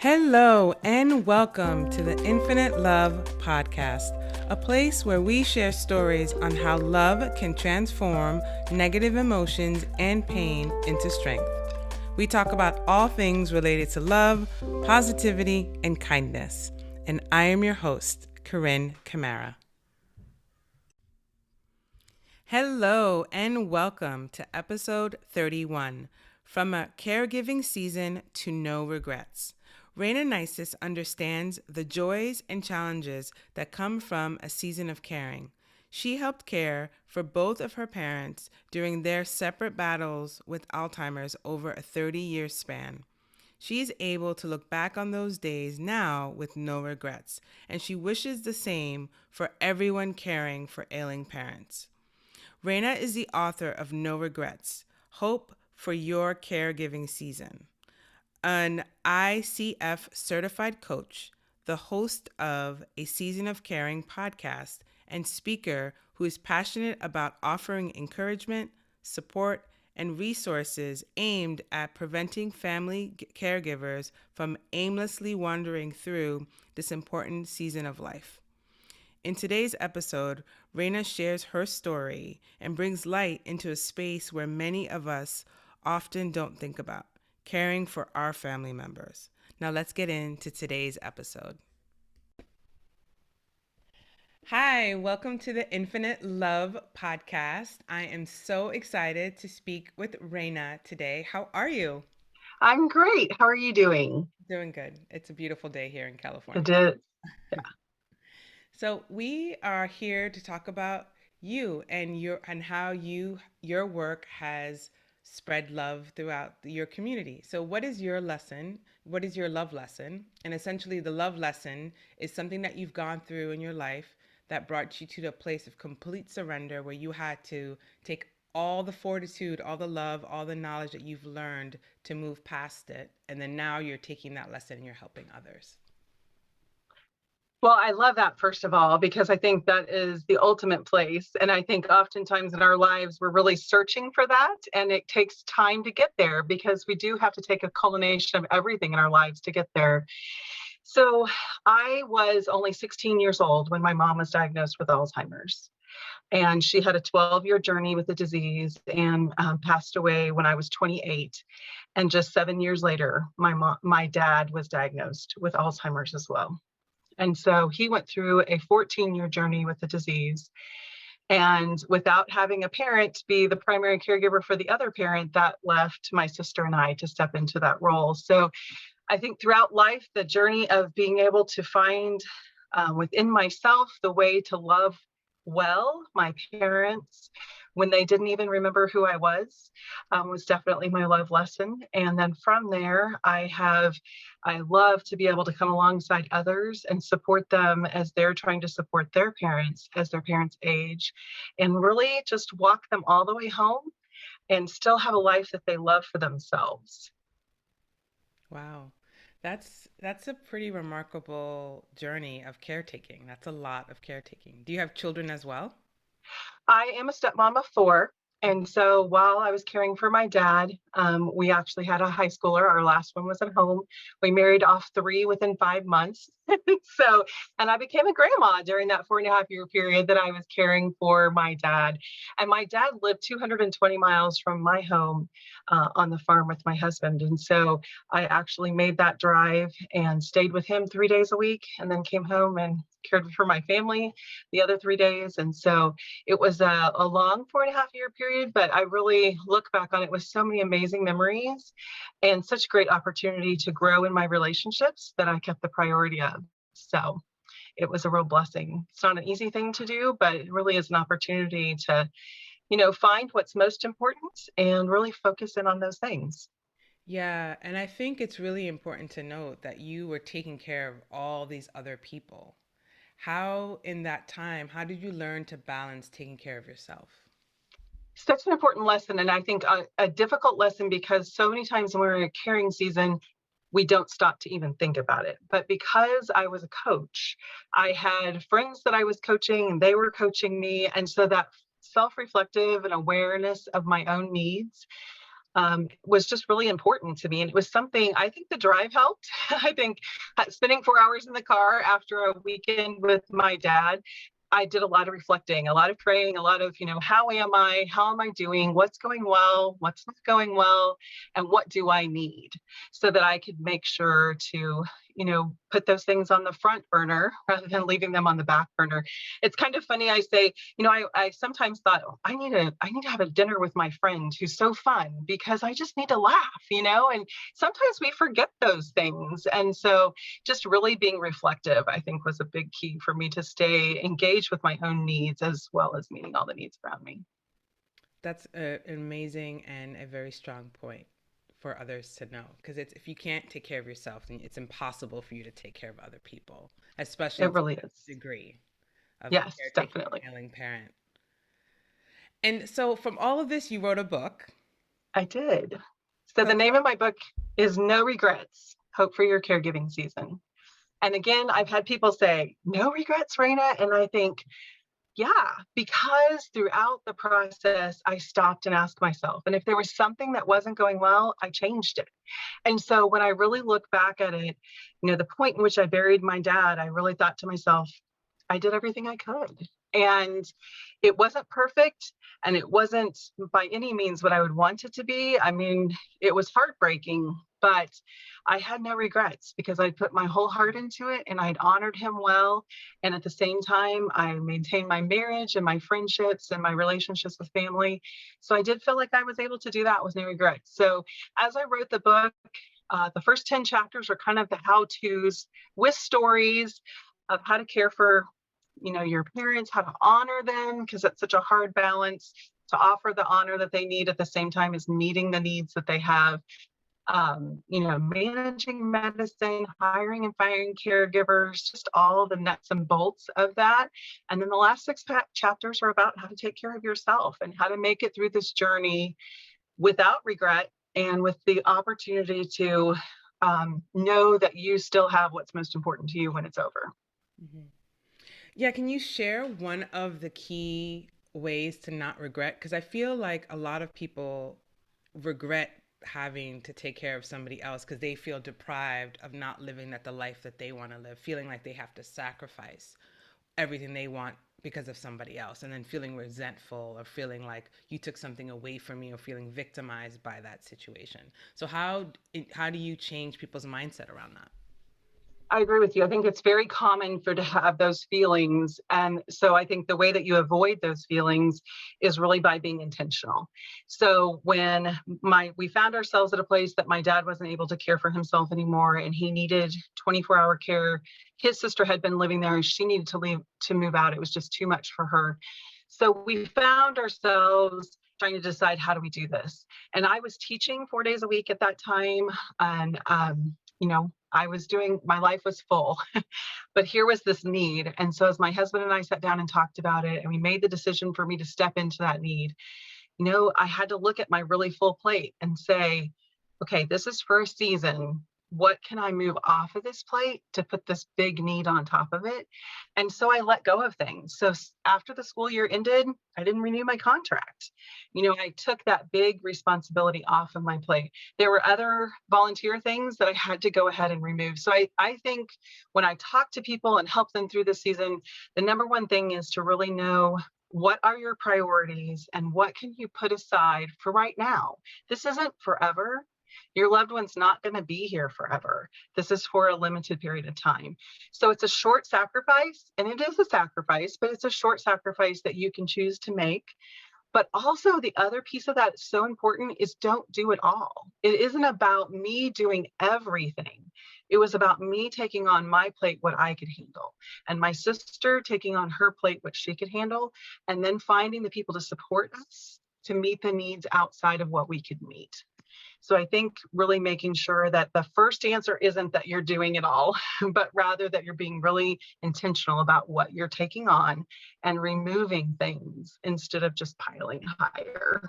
Hello and welcome to the Infinite Love Podcast, a place where we share stories on how love can transform negative emotions and pain into strength. We talk about all things related to love, positivity, and kindness. And I am your host, Corinne Camara. Hello and welcome to episode 31, From a Caregiving Season to No Regrets. Rayna Neises understands the joys and challenges that come from a season of caring. She helped care for both of her parents during their separate battles with Alzheimer's over a 30-year span. She's able to look back on those days now with no regrets, and she wishes the same for everyone caring for ailing parents. Rayna is the author of No Regrets, Hope for Your Caregiving Season, an ICF certified coach, the host of a Season of Caring podcast, and speaker who is passionate about offering encouragement, support, and resources aimed at preventing family caregivers from aimlessly wandering through this important season of life. In today's episode, Rayna shares her story and brings light into a space where many of us often don't think about, caring for our family members. Now let's get into today's episode. Hi, welcome to the Infinite Love Podcast. I am so excited to speak with Rayna today. How are you? I'm great. How are you doing? Doing good. It's a beautiful day here in It California. is. So we are here to talk about you and how your work has spread love throughout your community. So what is your lesson? What is your love lesson? And essentially the love lesson is something that you've gone through in your life that brought you to the place of complete surrender where you had to take all the fortitude, all the love, all the knowledge that you've learned to move past it. And then now you're taking that lesson and you're helping others. Well, I love that, first of all, because I think that is the ultimate place. And I think oftentimes in our lives, we're really searching for that. And it takes time to get there because we do have to take a culmination of everything in our lives to get there. So I was only 16 years old when my mom was diagnosed with Alzheimer's. And she had a 12-year journey with the disease and passed away when I was 28. And just 7 years later, my dad was diagnosed with Alzheimer's as well. And so he went through a 14-year journey with the disease. And without having a parent be the primary caregiver for the other parent, that left my sister and I to step into that role. So I think throughout life, the journey of being able to find within myself the way to love well my parents when they didn't even remember who I was definitely my love lesson. And then from there, I love to be able to come alongside others and support them as they're trying to support their parents as their parents age, and really just walk them all the way home and still have a life that they love for themselves. Wow. That's a pretty remarkable journey of caretaking. That's a lot of caretaking. Do you have children as well? I am a stepmom of four. And so while I was caring for my dad, we actually had a high schooler. Our last one was at home. We married off three within 5 months. So, and I became a grandma during that 4.5 year period that I was caring for my dad. And my dad lived 220 miles from my home on the farm with my husband. And so I actually made that drive and stayed with him 3 days a week and then came home and cared for my family the other 3 days. And so it was a long 4.5 year period, but I really look back on it with so many amazing memories and such great opportunity to grow in my relationships that I kept the priority of. So it was a real blessing. It's not an easy thing to do, but it really is an opportunity to, find what's most important and really focus in on those things. Yeah, and I think it's really important to note that you were taking care of all these other people. How, in that time, how did you learn to balance taking care of yourself? Such an important lesson. And I think a difficult lesson because so many times when we're in a caring season, we don't stop to even think about it. But because I was a coach, I had friends that I was coaching and they were coaching me. And so that self reflective and awareness of my own needs was just really important to me. And it was something, I think the drive helped. I think spending 4 hours in the car after a weekend with my dad, I did a lot of reflecting, a lot of praying, a lot of, how am I? How am I doing? What's going well? What's not going well? And what do I need? So that I could make sure to, put those things on the front burner rather than leaving them on the back burner. It's kind of funny. I say, I sometimes thought, oh, I need to have a dinner with my friend who's so fun because I just need to laugh, and sometimes we forget those things. And so just really being reflective, I think, was a big key for me to stay engaged with my own needs as well as meeting all the needs around me. That's an amazing and a very strong point for others to know. Because it's if you can't take care of yourself, then it's impossible for you to take care of other people, especially It to really the is. degree of Yes, caretaking definitely. and ailing parent. And so, from all of this, you wrote a book. I did. So So, the name of my book is No Regrets, Hope for Your Caregiving Season. And again, I've had people say, no regrets, Rayna. And I think, yeah, because throughout the process, I stopped and asked myself. And if there was something that wasn't going well, I changed it. And so when I really look back at it, the point in which I buried my dad, I really thought to myself, I did everything I could. And it wasn't perfect. And it wasn't by any means what I would want it to be. I mean, it was heartbreaking, but I had no regrets because I put my whole heart into it and I'd honored him well. And at the same time, I maintained my marriage and my friendships and my relationships with family. So I did feel like I was able to do that with no regrets. So as I wrote the book, the first 10 chapters are kind of the how to's with stories of how to care for your parents, how to honor them, because it's such a hard balance to offer the honor that they need at the same time as meeting the needs that they have. Managing medicine, hiring and firing caregivers, just all the nuts and bolts of that. And then the last six chapters are about how to take care of yourself and how to make it through this journey without regret and with the opportunity to know that you still have what's most important to you when it's over. mhm. Yeah, can you share one of the key ways to not regret? Because I feel like a lot of people regret having to take care of somebody else because they feel deprived of not living the life that they want to live, feeling like they have to sacrifice everything they want because of somebody else, and then feeling resentful or feeling like you took something away from me or feeling victimized by that situation. So how do you change people's mindset around that? I agree with you. I think it's very common for to have those feelings. And so I think the way that you avoid those feelings is really by being intentional. So when we found ourselves at a place that my dad wasn't able to care for himself anymore and he needed 24-hour care. His sister had been living there and she needed to leave to move out. It was just too much for her. So we found ourselves trying to decide how do we do this. And I was teaching 4 days a week at that time. And I was my life was full, but here was this need. And so as my husband and I sat down and talked about it, and we made the decision for me to step into that need, I had to look at my really full plate and say, okay, this is for a season. What can I move off of this plate to put this big need on top of it? And so I let go of things. So after the school year ended, I didn't renew my contract. I took that big responsibility off of my plate. There were other volunteer things that I had to go ahead and remove. So I think when I talk to people and help them through this season, the number one thing is to really know what are your priorities and what can you put aside for right now. This isn't forever. Your loved one's not going to be here forever. This is for a limited period of time. So it's a short sacrifice, and it is a sacrifice, but it's a short sacrifice that you can choose to make. But also, the other piece of that is so important is don't do it all. It isn't about me doing everything. It was about me taking on my plate what I could handle, and my sister taking on her plate what she could handle, and then finding the people to support us to meet the needs outside of what we could meet. So I think really making sure that the first answer isn't that you're doing it all, but rather that you're being really intentional about what you're taking on and removing things instead of just piling higher.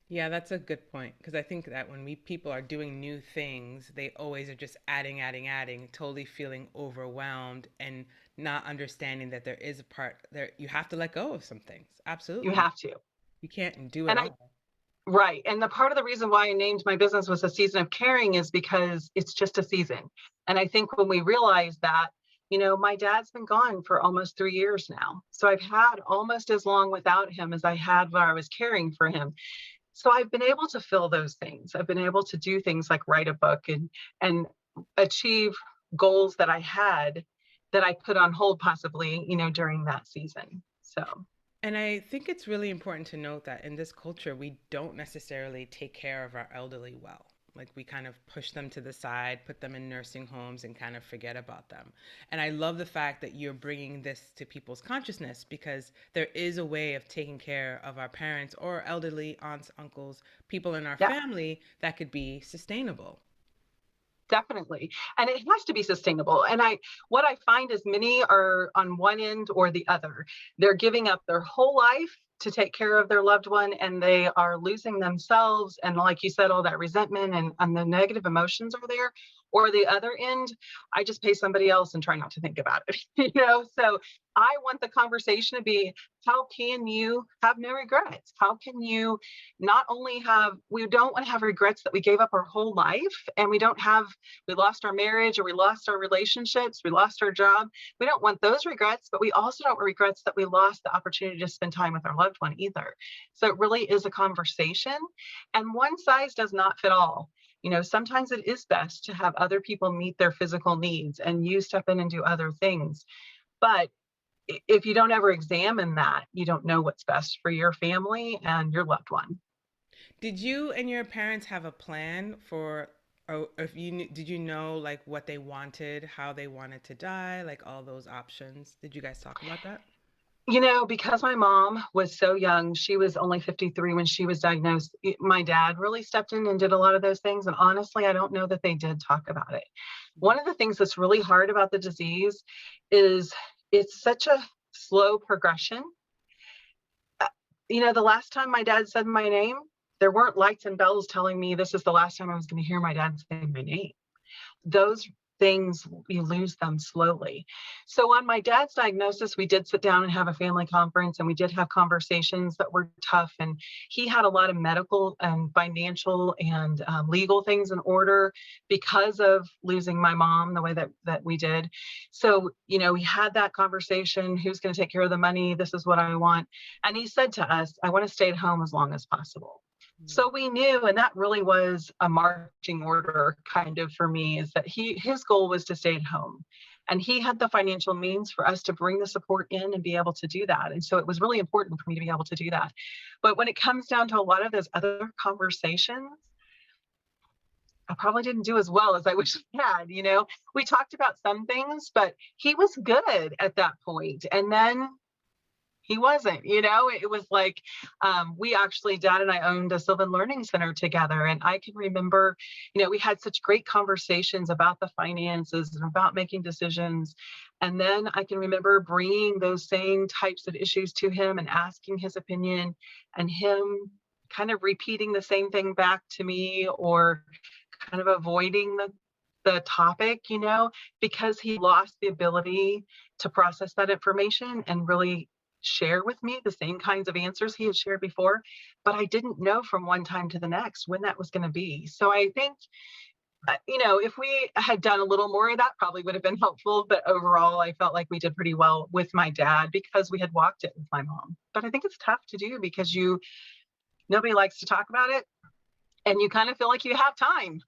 Yeah, that's a good point because I think that when people are doing new things, they always are just adding, adding, adding, totally feeling overwhelmed and not understanding that there is a part there you have to let go of some things. You Absolutely. have to. You can't do it And I all. Right. And the part of the reason why I named my business was a season of caring is because it's just a season. And I think when we realize that, my dad's been gone for almost 3 years now. So I've had almost as long without him as I had while I was caring for him. So I've been able to fill those things. I've been able to do things like write a book and achieve goals that I had that I put on hold possibly, during that season. So And I think it's really important to note that in this culture, we don't necessarily take care of our elderly well. Like we kind of push them to the side, put them in nursing homes, and kind of forget about them. And I love the fact that you're bringing this to people's consciousness because there is a way of taking care of our parents or elderly aunts, uncles, people in our yeah, family that could be sustainable. definitely. And it has to be sustainable. And what I find is many are on one end or the other. They're giving up their whole life to take care of their loved one and they are losing themselves. And like you said, all that resentment and the negative emotions are there. Or the other end, I just pay somebody else and try not to think about it. So I want the conversation to be, how can you have no regrets? How can you not only we don't want to have regrets that we gave up our whole life and we lost our marriage or we lost our relationships, we lost our job. We don't want those regrets, but we also don't want regrets that we lost the opportunity to spend time with our loved one either. So it really is a conversation, and one size does not fit all. Sometimes it is best to have other people meet their physical needs and you step in and do other things. But if you don't ever examine that, you don't know what's best for your family and your loved one. Did you and your parents have a plan for, or if did you know like what they wanted, how they wanted to die, like all those options? Did you guys talk about that? Because my mom was so young, she was only 53 when she was diagnosed. My dad really stepped in and did a lot of those things. And honestly, I don't know that they did talk about it. One of the things that's really hard about the disease is it's such a slow progression. The last time my dad said my name, there weren't lights and bells telling me this is the last time I was going to hear my dad say my name. Those things, you lose them slowly. So on my dad's diagnosis, we did sit down and have a family conference and we did have conversations that were tough. And he had a lot of medical and financial and legal things in order because of losing my mom the way that we did. So, we had that conversation. Who's going to take care of the money? This is what I want. And he said to us, I want to stay at home as long as possible. So we knew, and that really was a marching order kind of for me, is that his goal was to stay at home. And he had the financial means for us to bring the support in and be able to do that. And so it was really important for me to be able to do that. But when it comes down to a lot of those other conversations, I probably didn't do as well as I wish I had. We talked about some things, but he was good at that point. And then he wasn't. It was like Dad and I owned a Sylvan Learning Center together. And I can remember, we had such great conversations about the finances and about making decisions. And then I can remember bringing those same types of issues to him and asking his opinion and him kind of repeating the same thing back to me or kind of avoiding the topic, because he lost the ability to process that information and really share with me the same kinds of answers he had shared before, but I didn't know from one time to the next when that was going to be. So I think, if we had done a little more of that, probably would have been helpful. But overall, I felt like we did pretty well with my dad because we had walked it with my mom. But I think it's tough to do because nobody likes to talk about it and you kind of feel like you have time.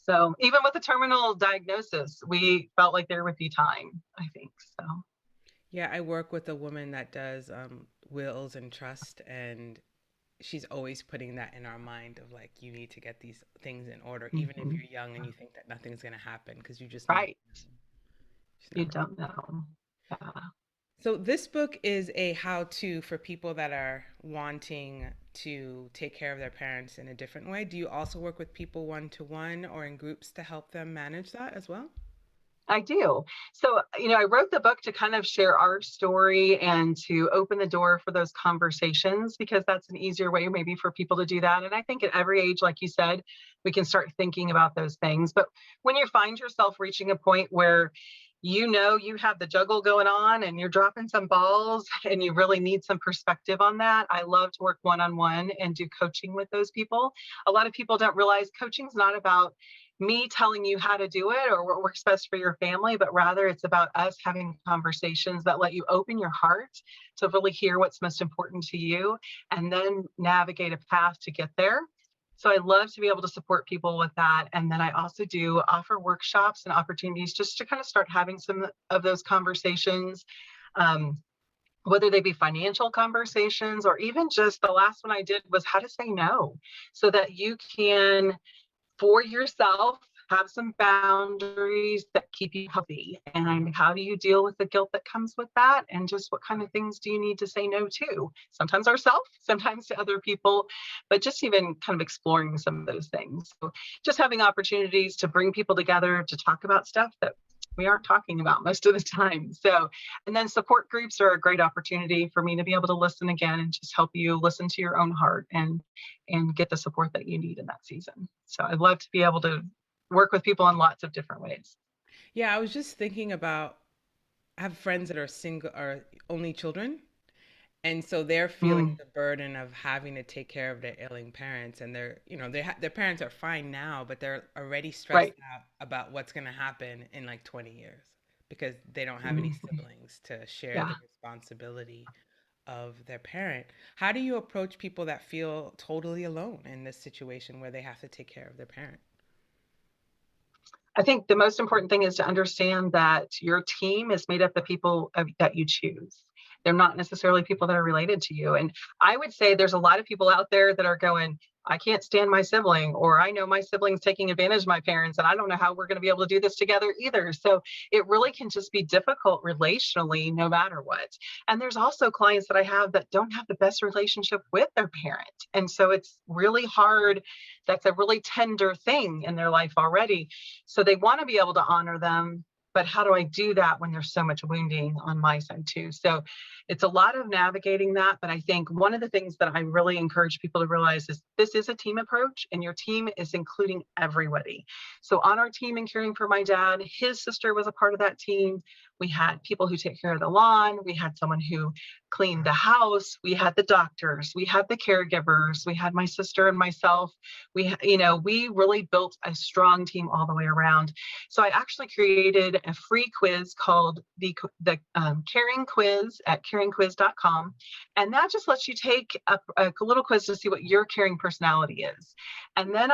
So even with a terminal diagnosis, we felt like there would be time, I think. So. Yeah, I work with a woman that does wills and trust, and she's always putting that in our mind of like, you need to get these things in order, even if you're young and you think that nothing's going to happen because you just right. You never. don't know. Yeah. So this book is a how-to for people that are wanting to take care of their parents in a different way. Do you also work with people one-to-one or in groups to help them manage that as well? I do. So, I wrote the book to kind of share our story and to open the door for those conversations because that's an easier way maybe for people to do that. And I think at every age, like you said, we can start thinking about those things. But when you find yourself reaching a point where you have the juggle going on and you're dropping some balls and you really need some perspective on that. I love to work one-on-one and do coaching with those people. A lot of people don't realize coaching is not about me telling you how to do it or what works best for your family, but rather it's about us having conversations that let you open your heart to really hear what's most important to you and then navigate a path to get there. So I love to be able to support people with that. And then I also do offer workshops and opportunities just to kind of start having some of those conversations, um, whether they be financial conversations or even just the last one I did was how to say no so that you can, for yourself, have some boundaries that keep you healthy. And how do you deal with the guilt that comes with that? And just what kind of things do you need to say no to? Sometimes ourselves, sometimes to other people, but just even kind of exploring some of those things. So just having opportunities to bring people together to talk about stuff that we aren't talking about most of the time. So, and then support groups are a great opportunity for me to be able to listen again and just help you listen to your own heart and get the support that you need in that season. So I'd love to be able to work with people in lots of different ways. Yeah, I was just thinking about I have friends that are single or only children. And so they're feeling Mm, the burden of having to take care of their ailing parents, and their parents are fine now, but they're already stressed right. out about what's going to happen in like 20 years because they don't have any Mm, siblings to share yeah. the responsibility of their parent. How do you approach people that feel totally alone in this situation where they have to take care of their parent? I think the most important thing is to understand that your team is made up of people that you choose. They're not necessarily people that are related to you. And I would say there's a lot of people out there that are going, I can't stand my sibling, or I know my sibling's taking advantage of my parents, and I don't know how we're going to be able to do this together either. So it really can just be difficult relationally, no matter what. And there's also clients that I have that don't have the best relationship with their parent. And so it's really hard. That's a really tender thing in their life already, so they want to be able to honor them. But how do I do that when there's so much wounding on my side too? So it's a lot of navigating that. But I think one of the things that I really encourage people to realize is this is a team approach and your team is including everybody. So on our team in caring for my dad, his sister was a part of that team. We had people who take care of the lawn. We had someone who cleaned the house. We had the doctors. We had the caregivers. We had my sister and myself. We really built a strong team all the way around. So I actually created a free quiz called the Caring Quiz at caringquiz.com. And that just lets you take a little quiz to see what your caring personality is. And then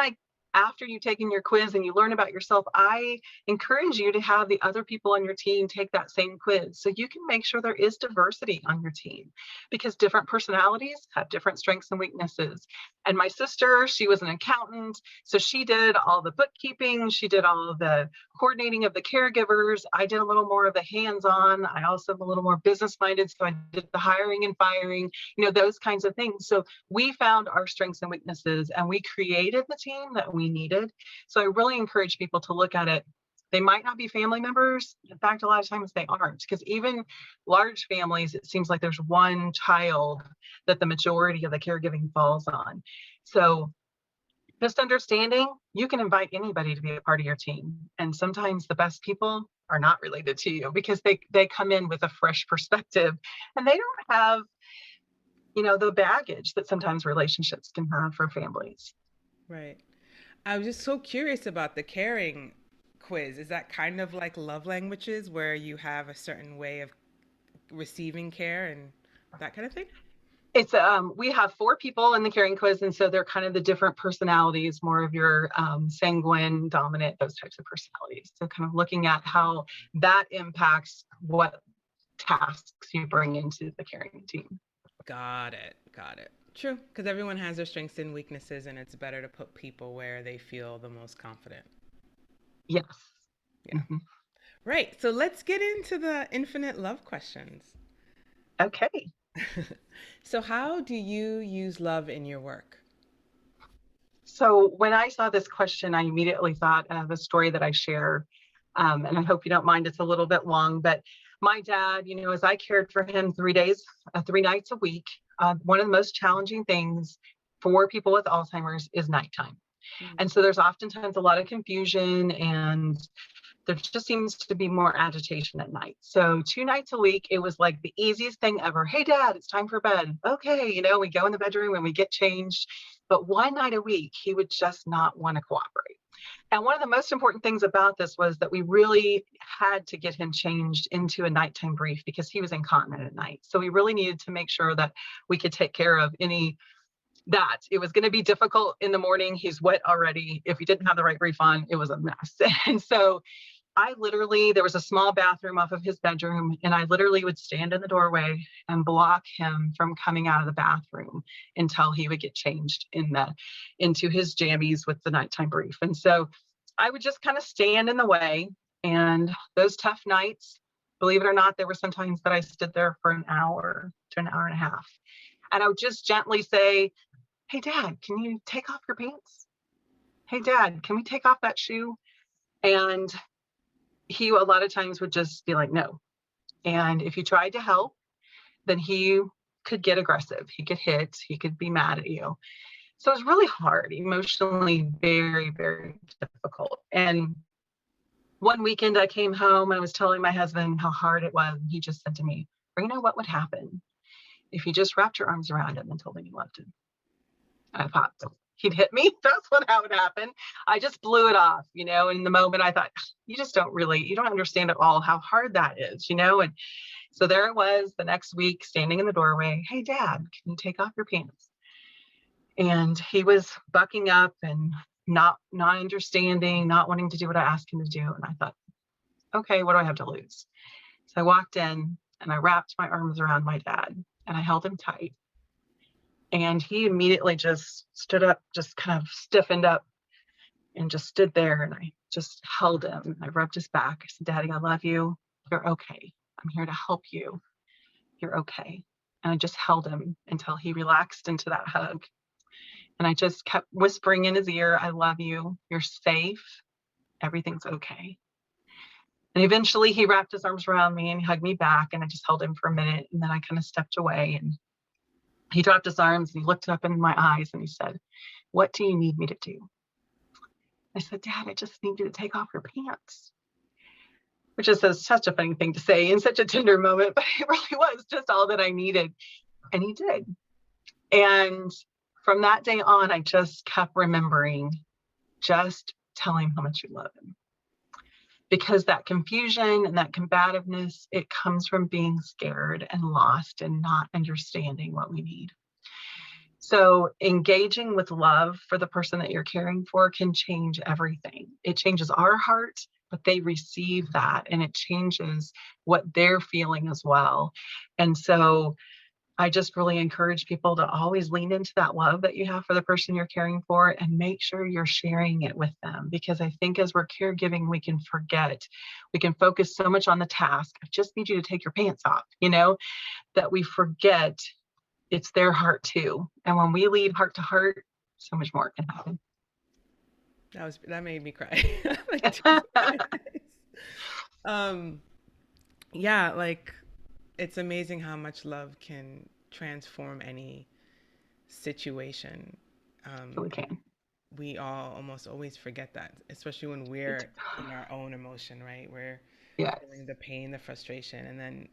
after you've taken your quiz and you learn about yourself, I encourage you to have the other people on your team take that same quiz so you can make sure there is diversity on your team, because different personalities have different strengths and weaknesses. And my sister, she was an accountant, so she did all the bookkeeping, she did all of the coordinating of the caregivers. I did a little more of the hands-on. I also am a little more business-minded, so I did the hiring and firing, those kinds of things. So we found our strengths and weaknesses and we created the team that we needed. So I really encourage people to look at it. They might not be family members. In fact, a lot of times they aren't, because even large families, it seems like there's one child that the majority of the caregiving falls on. So just understanding you can invite anybody to be a part of your team. And sometimes the best people are not related to you because they come in with a fresh perspective and they don't have, the baggage that sometimes relationships can have for families. Right. I was just so curious about the caring quiz. Is that kind of like love languages where you have a certain way of receiving care and that kind of thing? It's we have 4 people in the caring quiz, and so they're kind of the different personalities, more of your sanguine, dominant, those types of personalities. So kind of looking at how that impacts what tasks you bring into the caring team. Got it. Got it. True, because everyone has their strengths and weaknesses, and it's better to put people where they feel the most confident. Yes. Yeah. Mhm. Right. So let's get into the infinite love questions. Okay. So, how do you use love in your work? So when I saw this question, I immediately thought of a story that I share. And I hope you don't mind, it's a little bit long, but my dad, as I cared for him 3 days, 3 nights a week, one of the most challenging things for people with Alzheimer's is nighttime. Mm. And so there's oftentimes a lot of confusion and there just seems to be more agitation at night. So 2 nights a week, it was like the easiest thing ever. Hey, Dad, it's time for bed. Okay, we go in the bedroom and we get changed. But one night a week, he would just not want to cooperate. And one of the most important things about this was that we really had to get him changed into a nighttime brief because he was incontinent at night. So we really needed to make sure that we could take care of any that. It was going to be difficult in the morning. He's wet already. If he didn't have the right brief on, it was a mess. And so there was a small bathroom off of his bedroom, and I literally would stand in the doorway and block him from coming out of the bathroom until he would get changed into his jammies with the nighttime brief. And so I would just kind of stand in the way. And those tough nights, believe it or not, there were some times that I stood there for an hour to an hour and a half. And I would just gently say, hey, Dad, can you take off your pants? Hey, Dad, can we take off that shoe? And he a lot of times would just be like, no. And if you tried to help, then he could get aggressive. He could hit. He could be mad at you. So it was really hard, emotionally very, very difficult. And one weekend I came home and I was telling my husband how hard it was. And he just said to me, Rayna, what would happen if you just wrapped your arms around him and told him you loved him? I thought he'd hit me. That's how would happen. I just blew it off, and in the moment I thought, you don't understand at all how hard that is, and so there it was the next week standing in the doorway. Hey, Dad, can you take off your pants? And he was bucking up and not understanding, not wanting to do what I asked him to do. And I thought, okay, what do I have to lose? So I walked in and I wrapped my arms around my dad and I held him tight. And he immediately just stood up, just kind of stiffened up and just stood there. And I just held him. I rubbed his back. I said, Daddy, I love you. You're okay. I'm here to help you. You're okay. And I just held him until he relaxed into that hug. And I just kept whispering in his ear, I love you. You're safe. Everything's okay. And eventually he wrapped his arms around me and he hugged me back. And I just held him for a minute. And then I kind of stepped away and he dropped his arms and he looked up in my eyes and he said, what do you need me to do? I said, Dad, I just need you to take off your pants. Which is such a funny thing to say in such a tender moment, but it really was just all that I needed. And he did. And from that day on, I just kept remembering, just tell him how much you love him. Because that confusion and that combativeness, it comes from being scared and lost and not understanding what we need. So engaging with love for the person that you're caring for can change everything. It changes our heart, but they receive that and it changes what they're feeling as well. And so I just really encourage people to always lean into that love that you have for the person you're caring for and make sure you're sharing it with them. Because I think as we're caregiving, we can focus so much on the task. I just need you to take your pants off, that we forget it's their heart too. And when we lead heart to heart, so much more can happen. That made me cry. Yeah, like it's amazing how much love can transform any situation. So we can. We all almost always forget that, especially when we're in our own emotion, right? We're feeling the pain, the frustration, and then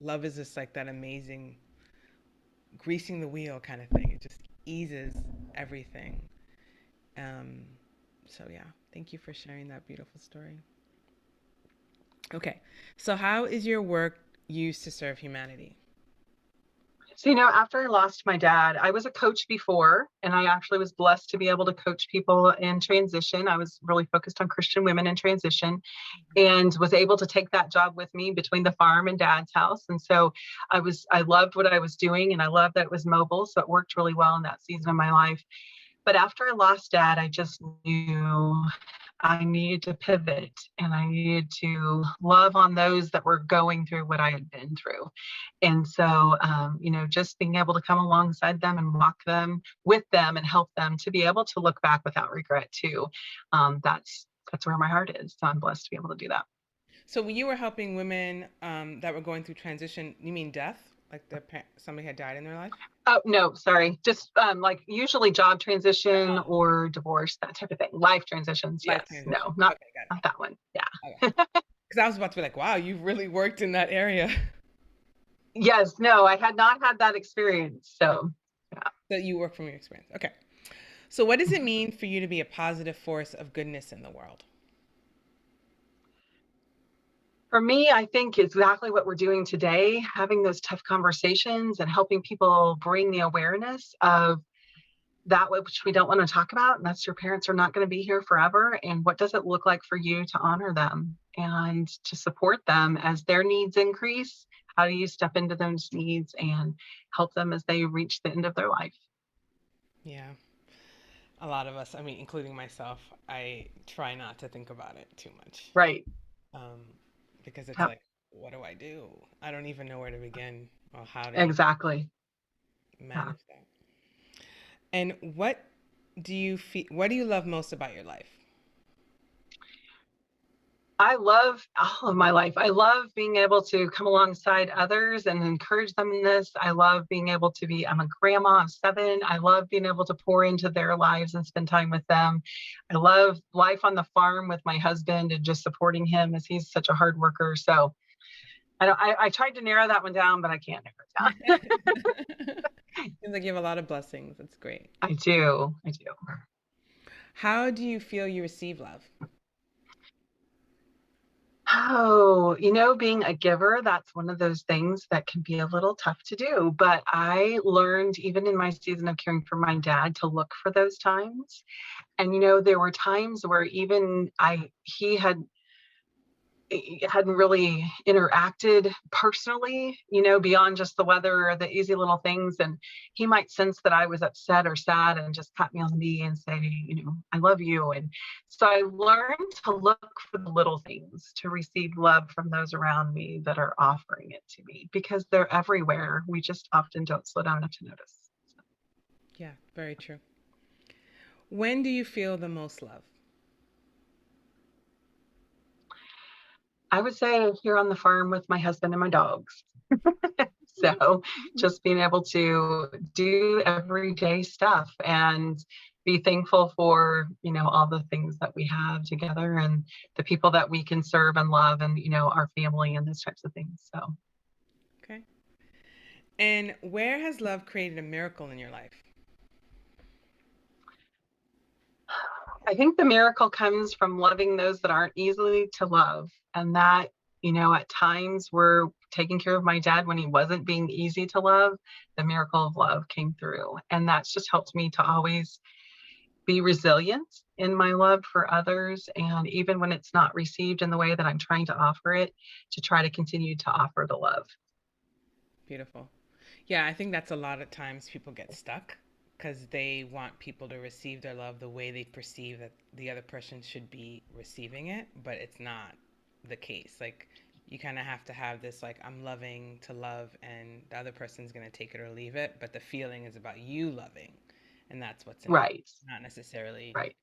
love is just like that amazing greasing the wheel kind of thing. It just eases everything. So yeah, thank you for sharing that beautiful story. Okay, so how is your work used to serve humanity? So, after I lost my dad, I was a coach before, and I actually was blessed to be able to coach people in transition. I was really focused on Christian women in transition and was able to take that job with me between the farm and dad's house. And so I loved what I was doing and I loved that it was mobile. So it worked really well in that season of my life. But after I lost dad, I just knew I needed to pivot and I needed to love on those that were going through what I had been through. And so, just being able to come alongside them and walk them with them and help them to be able to look back without regret too. That's where my heart is. So I'm blessed to be able to do that. So when you were helping women that were going through transition, you mean death? Like somebody had died in their life? Oh, no, sorry. Just like usually job transition Oh, or divorce, that type of thing. Life transitions. life Yes. transition. No, not, Okay, got not that one. it. Okay. Yeah. Because I was about to be like, wow, you've really worked in that area. Yes. No, I had not had that experience. So, yeah. That you work from your experience. Okay. So, what does it mean for you to be a positive force of goodness in the world? For me, I think exactly what we're doing today, having those tough conversations and helping people bring the awareness of that which we don't want to talk about, and that's your parents are not going to be here forever. And what does it look like for you to honor them and to support them as their needs increase? How do you step into those needs and help them as they reach the end of their life? Yeah. A lot of us, I mean, including myself, I try not to think about it too much. Right. Um, because it's Yep. like, what do I do? I don't even know where to begin or how to even Exactly. Yeah. manage that. And what do you love most about your life? I love all of my life. I love being able to come alongside others and encourage them in this. I love being able to I'm a grandma of 7. I love being able to pour into their lives and spend time with them. I love life on the farm with my husband and just supporting him as he's such a hard worker. So I tried to narrow that one down, but I can't narrow it down. Seems like you have a lot of blessings. That's great. I do. I do. How do you feel you receive love? Oh, being a giver, that's one of those things that can be a little tough to do. But I learned, even in my season of caring for my dad, to look for those times. And, there were times where even he hadn't really interacted personally, beyond just the weather or the easy little things. And he might sense that I was upset or sad and just pat me on the knee and say, I love you. And so I learned to look for the little things to receive love from those around me that are offering it to me because they're everywhere. We just often don't slow down enough to notice. Yeah, very true. When do you feel the most love? I would say here on the farm with my husband and my dogs. So just being able to do everyday stuff and be thankful for, all the things that we have together and the people that we can serve and love and, our family and those types of things. So Okay. And where has love created a miracle in your life? I think the miracle comes from loving those that aren't easily to love. And that, at times we're taking care of my dad when he wasn't being easy to love, the miracle of love came through. And that's just helped me to always be resilient in my love for others. And even when it's not received in the way that I'm trying to offer it, to try to continue to offer the love. Beautiful. Yeah, I think that's a lot of times people get stuck because they want people to receive their love the way they perceive that the other person should be receiving it, but it's not the case. Like, you kind of have to have this, like, I'm loving to love, and the other person's going to take it or leave it, but the feeling is about you loving, and that's what's important, Right. not necessarily Right.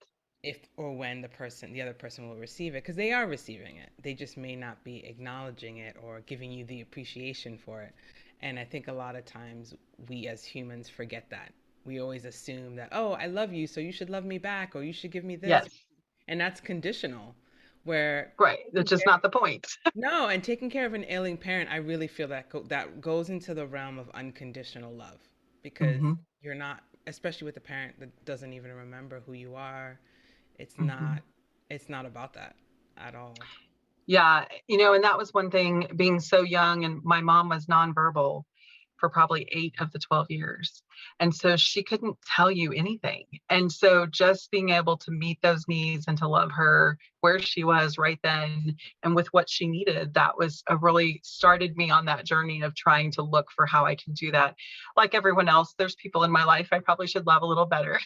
if or when the other person will receive it, because they are receiving it. They just may not be acknowledging it or giving you the appreciation for it. And I think a lot of times we as humans forget that. We always assume that, oh, I love you, so you should love me back, or you should give me this. Yes. And that's conditional, where Right. That's just not the point. no, and taking care of an ailing parent, I really feel that that goes into the realm of unconditional love because Hmm. you're not, especially with a parent that doesn't even remember who you are. It's Hmm. not, it's not about that at all. Yeah, and that was one thing being so young, and my mom was nonverbal for probably 8 of the 12 years. And so she couldn't tell you anything. And so just being able to meet those needs and to love her where she was right then and with what she needed, that was a really started me on that journey of trying to look for how I can do that. Like everyone else, there's people in my life I probably should love a little better.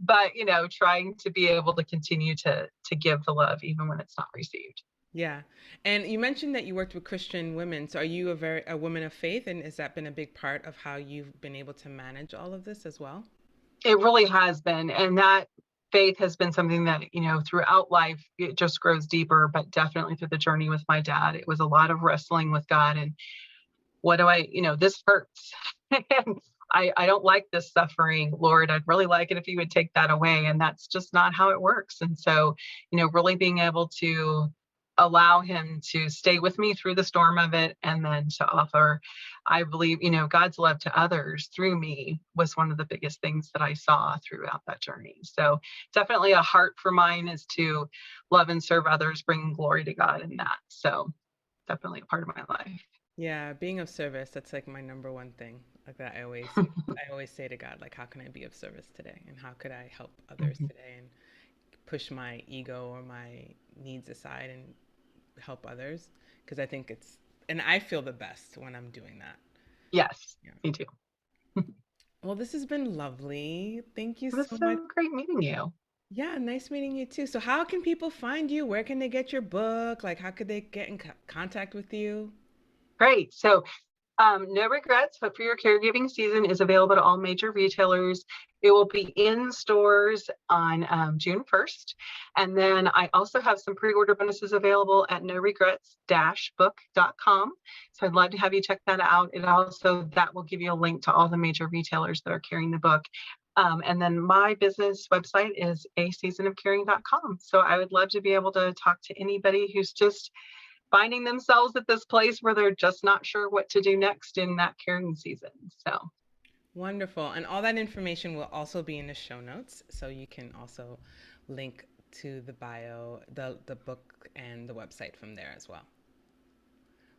But, trying to be able to continue to give the love even when it's not received. Yeah. And you mentioned that you worked with Christian women. So are you a woman of faith? And has that been a big part of how you've been able to manage all of this as well? It really has been. And that faith has been something that, throughout life, it just grows deeper, but definitely through the journey with my dad, it was a lot of wrestling with God and what do I, this hurts. And I don't like this suffering, Lord. I'd really like it if you would take that away. And that's just not how it works. And so, really being able to allow him to stay with me through the storm of it, and then to offer, I believe, God's love to others through me was one of the biggest things that I saw throughout that journey. So definitely a heart for mine is to love and serve others, bringing glory to God in that. So definitely a part of my life. Yeah, being of service, that's like my number one thing. Like that I always say to God, like, how can I be of service today? And how could I help others Mhm. today and push my ego or my needs aside and help others? Because I think and I feel the best when I'm doing that. Yes, Yeah. me too. Well, this has been lovely. Thank you It was so much. so great meeting you. Yeah, nice meeting you too. So, how can people find you? Where can they get your book? Like, how could they get in contact with you? Great. So no Regrets, but for Your Caregiving season is available to all major retailers. It will be in stores on June 1st. And then I also have some pre-order bonuses available at noregrets-book.com. So I'd love to have you check that out. That will give you a link to all the major retailers that are carrying the book. And then my business website is aseasonofcaring.com. So I would love to be able to talk to anybody who's just finding themselves at this place where they're just not sure what to do next in that caring season. So Wonderful. And all that information will also be in the show notes. So you can also link to the bio, the book, and the website from there as well.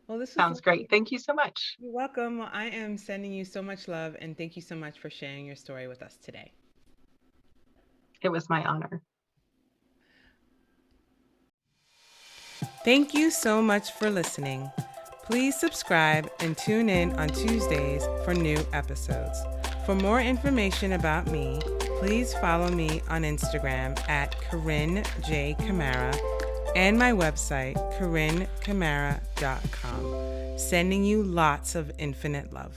Well, this was sounds lovely. great. Thank you so much. You're welcome. Well, I am sending you so much love, and thank you so much for sharing your story with us today. It was my honor. Thank you so much for listening. Please subscribe and tune in on Tuesdays for new episodes. For more information about me, please follow me on Instagram at Corinne J. Camara and my website, CorinneCamara.com. Sending you lots of infinite love.